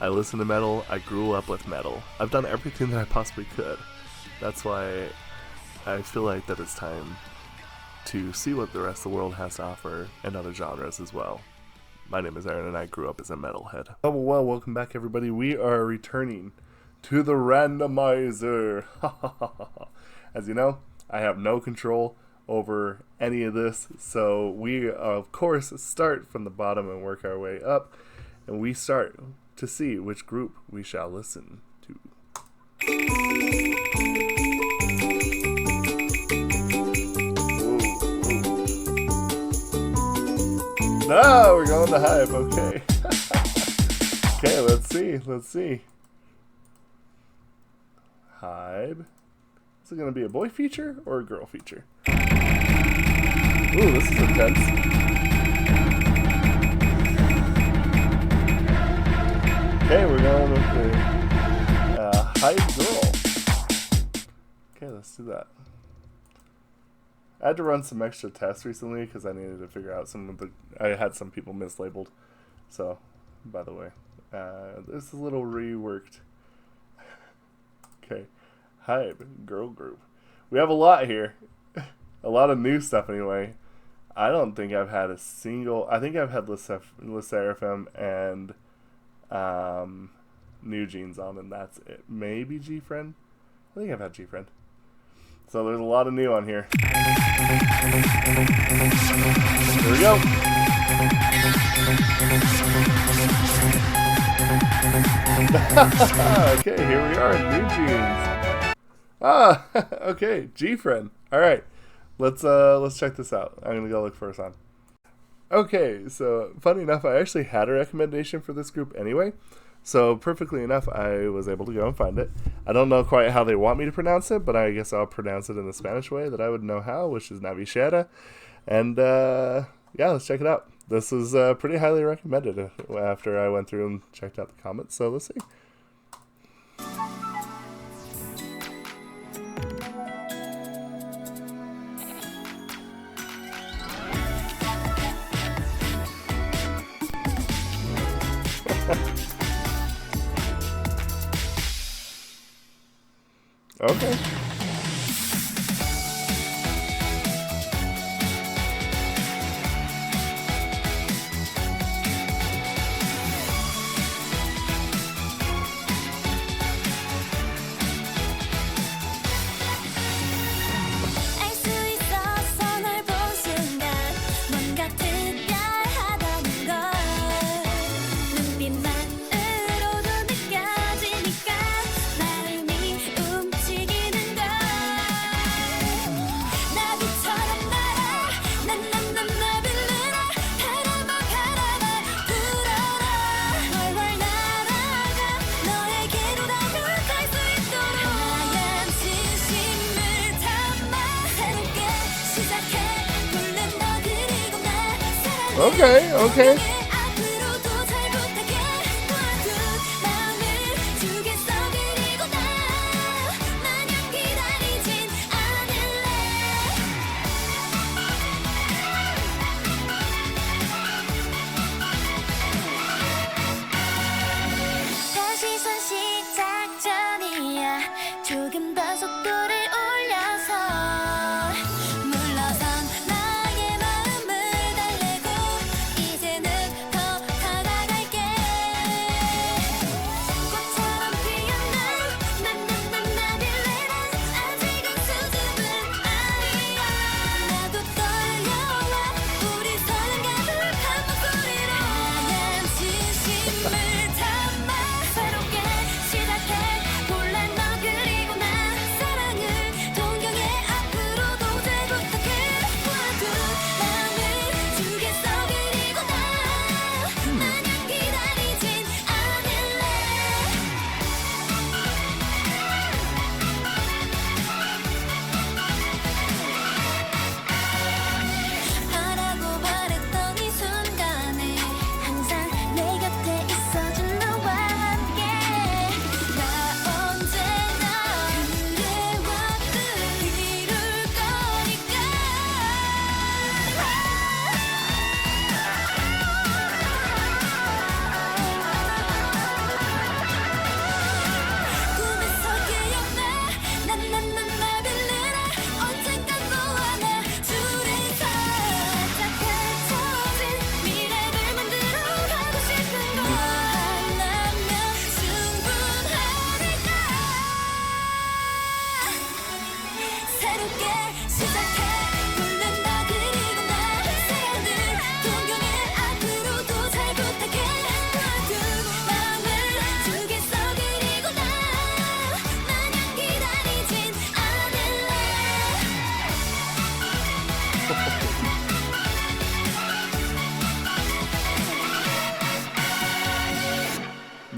I listen to metal. I grew up with metal. I've done everything that I possibly could. That's why I feel like that it's time to see what the rest of the world has to offer and other genres as well. My name is Aaron and I grew up as a metalhead. Oh, well, welcome back everybody. We are returning to the Radomizer. As you know, I have no control over any of this, so we of course start from the bottom and work our way up, and we start to see which group we shall listen to. No, we're going to Hive. Okay. Okay, let's see. Hive. Is it going to be a boy feature or a girl feature? Ooh, this is intense. Okay, we're going with the Hive girl. Okay, let's do that. I had to run some extra tests recently because I needed to figure out some of the... I had some people mislabeled. So, by the way, this is a little reworked. Okay, Hive, girl group. We have a lot here. A lot of new stuff anyway. I don't think I've had a single... I think I've had Le Seraphim and New Jeans on, and that's it. Maybe Gfriend? I think I've had Gfriend. So there's a lot of new on here. Here we go. Okay, here we are, New Jeans. Okay, Gfriend. All right, let's check this out. I'm gonna go look for a song. Okay, so funny enough, I actually had a recommendation for this group anyway. So perfectly enough, I was able to go and find it. I don't know quite how they want me to pronounce it, but I guess I'll pronounce it in the Spanish way that I would know how, which is Navillera. And yeah, let's check it out. This is pretty highly recommended after I went through and checked out the comments. So let's see. Okay. Okay.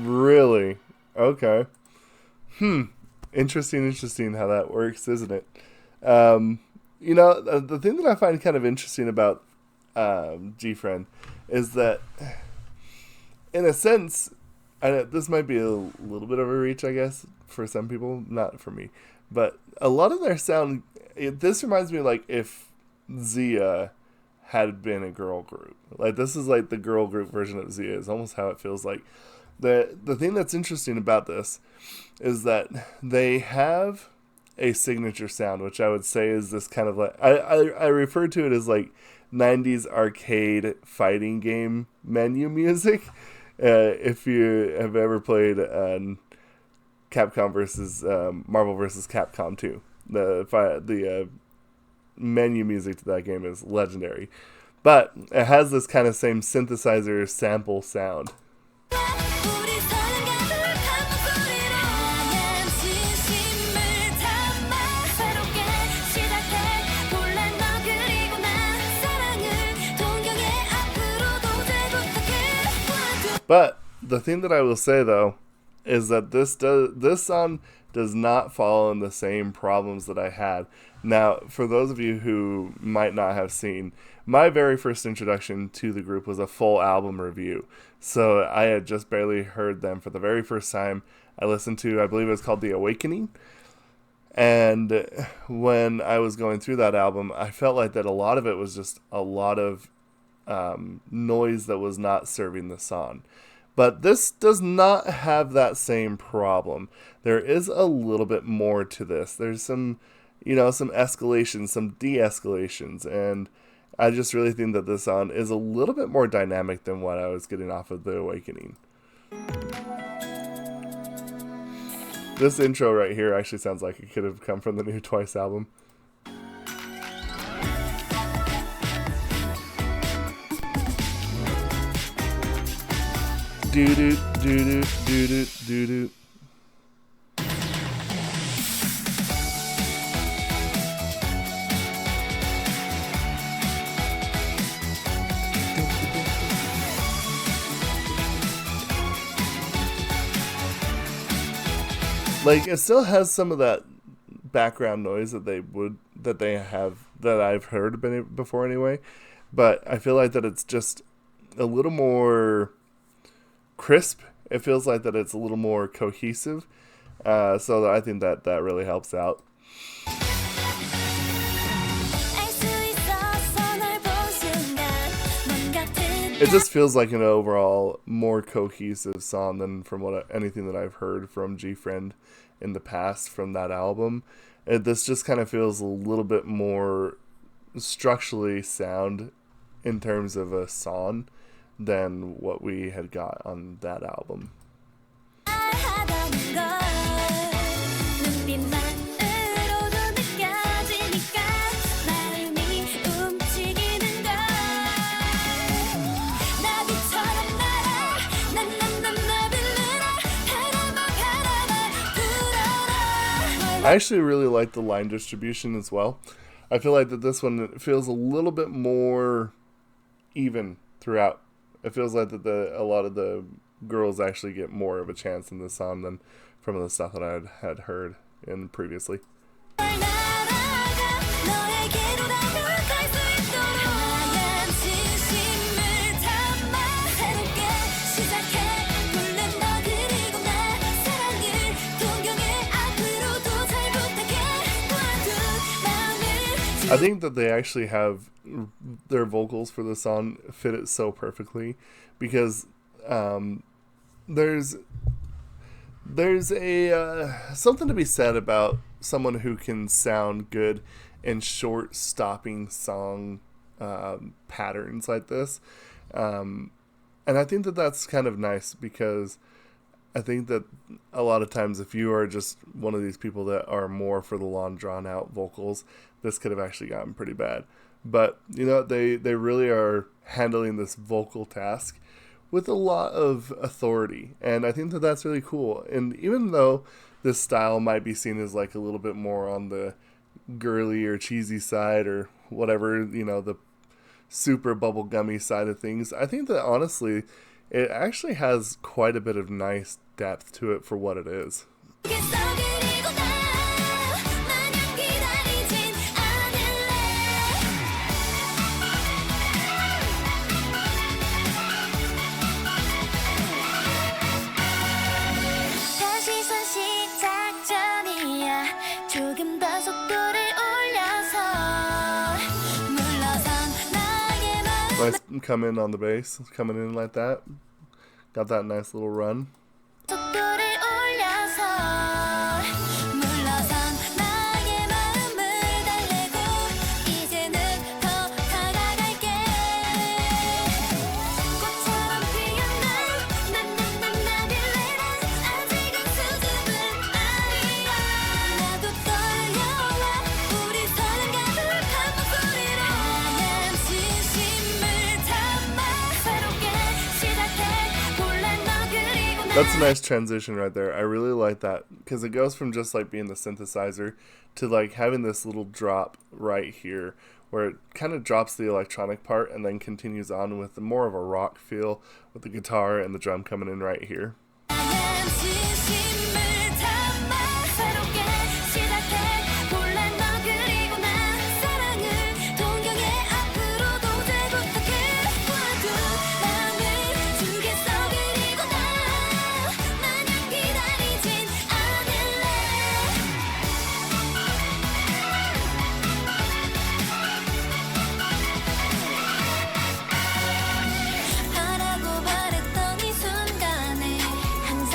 Really? Okay. Interesting how that works, isn't it? Um, the thing that I find kind of interesting about Gfriend is that, in a sense, this might be a little bit of a reach, I guess, for some people, not for me, but a lot of their sound. This reminds me like if Zia had been a girl group. Like this is like the girl group version of Zia. Is almost how it feels like. The thing that's interesting about this is that they have a signature sound, which I would say is this kind of like I refer to it as like 90s arcade fighting game menu music. If you have ever played Capcom versus Marvel versus Capcom 2, the menu music to that game is legendary, but it has this kind of same synthesizer sample sound. But the thing that I will say though is that this song does not fall in the same problems that I had. Now, for those of you who might not have seen, my very first introduction to the group was a full album review. So I had just barely heard them for the very first time. I listened to, I believe it was called The Awakening. And when I was going through that album, I felt like that a lot of it was just a lot of noise that was not serving the song. But this does not have that same problem. There is a little bit more to this. There's some escalations, some de-escalations, and I just really think that this song is a little bit more dynamic than what I was getting off of The Awakening. This intro right here actually sounds like it could have come from the new Twice album. Do do do do do do do do. Like it still has some of that background noise that I've heard before anyway, but I feel like that it's just a little more crisp. It feels like that it's a little more cohesive, so I think that really helps out. It just feels like an overall more cohesive song than from anything that I've heard from Gfriend in the past from that album. This just kind of feels a little bit more structurally sound in terms of a song than what we had got on that album. I actually really like the line distribution as well. I feel like that this one feels a little bit more even throughout. It feels like that a lot of the girls actually get more of a chance in this song than from the stuff that I had heard in previously. I think that they actually have their vocals for the song fit it so perfectly because there's a something to be said about someone who can sound good in short stopping song patterns like this, and I think that that's kind of nice because I think that a lot of times if you are just one of these people that are more for the long drawn out vocals, this could have actually gotten pretty bad. But they really are handling this vocal task with a lot of authority, and I think that that's really cool. And even though this style might be seen as like a little bit more on the girly or cheesy side or whatever, the super bubblegummy side of things, I think that honestly it actually has quite a bit of nice depth to it for what it is. Nice come in on the bass, coming in like that. Got that nice little run. That's a nice transition right there. I really like that because it goes from just like being the synthesizer to like having this little drop right here where it kind of drops the electronic part and then continues on with more of a rock feel with the guitar and the drum coming in right here.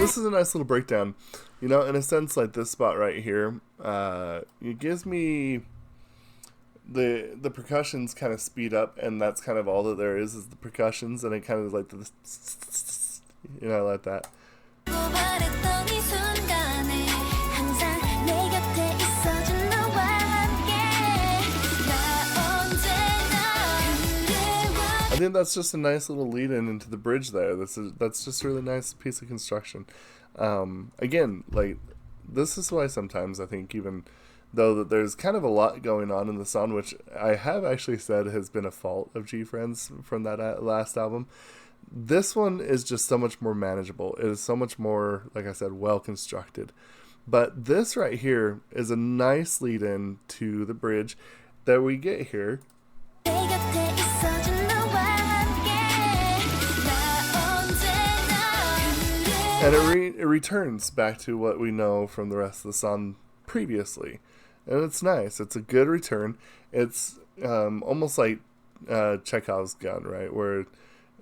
This is a nice little breakdown, you know, in a sense. Like this spot right here, it gives me the percussions kind of speed up, and that's kind of all that there is the percussions, and it kind of like the, you know, I like that. I think that's just a nice little lead in into the bridge there. That's just a really nice piece of construction. Again, like this is why sometimes I think, even though that there's kind of a lot going on in the song, which I have actually said has been a fault of Gfriend's from that last album, this one is just so much more manageable. It is so much more, like I said, well constructed. But this right here is a nice lead in to the bridge that we get here. And it returns back to what we know from the rest of the song previously. And it's nice. It's a good return. It's almost like Chekhov's gun, right? Where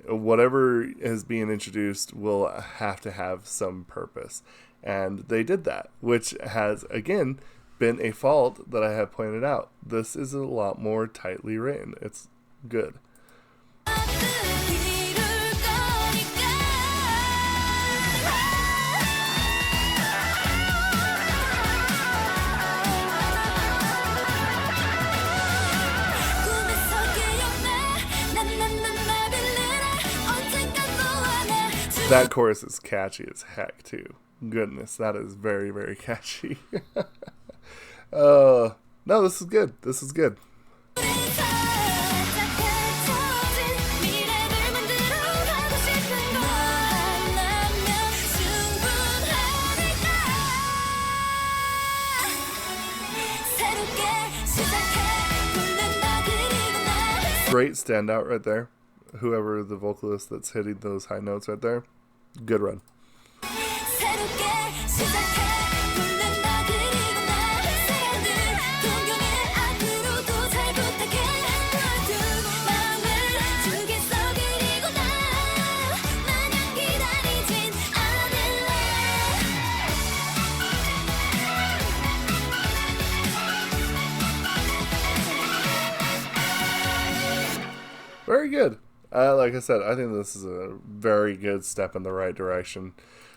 whatever is being introduced will have to have some purpose. And they did that, which has, again, been a fault that I have pointed out. This is a lot more tightly written. It's good. That chorus is catchy as heck too. Goodness, that is very, very catchy. No, this is good. This is good. Great standout right there. Whoever the vocalist that's hitting those high notes right there. Good run. Very good. Like I said, I think this is a very good step in the right direction.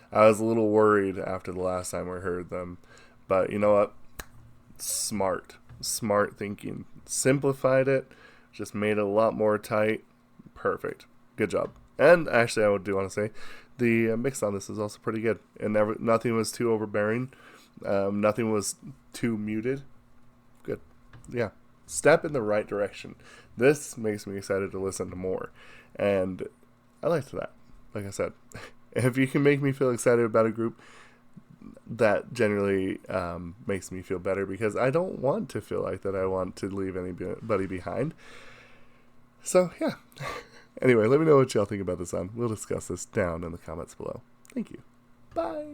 I was a little worried after the last time we heard them, but you know what? Smart thinking. Simplified it, just made it a lot more tight. Perfect. Good job. And actually, I do want to say, the mix on this is also pretty good. And nothing was too overbearing. Nothing was too muted. Good. Yeah. Step in the right direction. This makes me excited to listen to more. And I liked that. like I said, if you can make me feel excited about a group, that generally makes me feel better, because I don't want to feel like that I want to leave anybody behind. So, yeah. Anyway, let me know what y'all think about this song. We'll discuss this down in the comments below. Thank you. Bye.